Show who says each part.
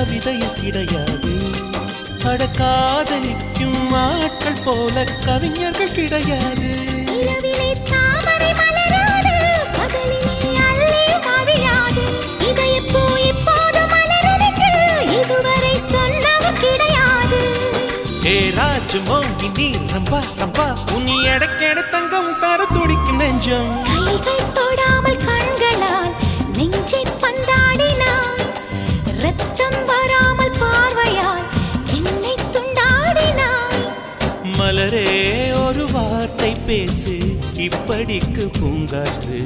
Speaker 1: கவிதையில் கிடையாது. அட காதலிக்கும் ஆட்கள் போல கவிஞர்கள் கிடையாது. ரம்பா ரம்பா உன்னை எடக்கெட தங்கம் தர துடிக்கும் நெஞ்சம்.
Speaker 2: கைகள் தொடாமல் கண்களால் நெஞ்சை பந்தாடினாய். ரத்தம் வராமல் பார்வையால் என்னை துண்டாடினாய்.
Speaker 1: மலரே ஒரு வார்த்தை பேசு இப்படிக்கு பூங்காற்று.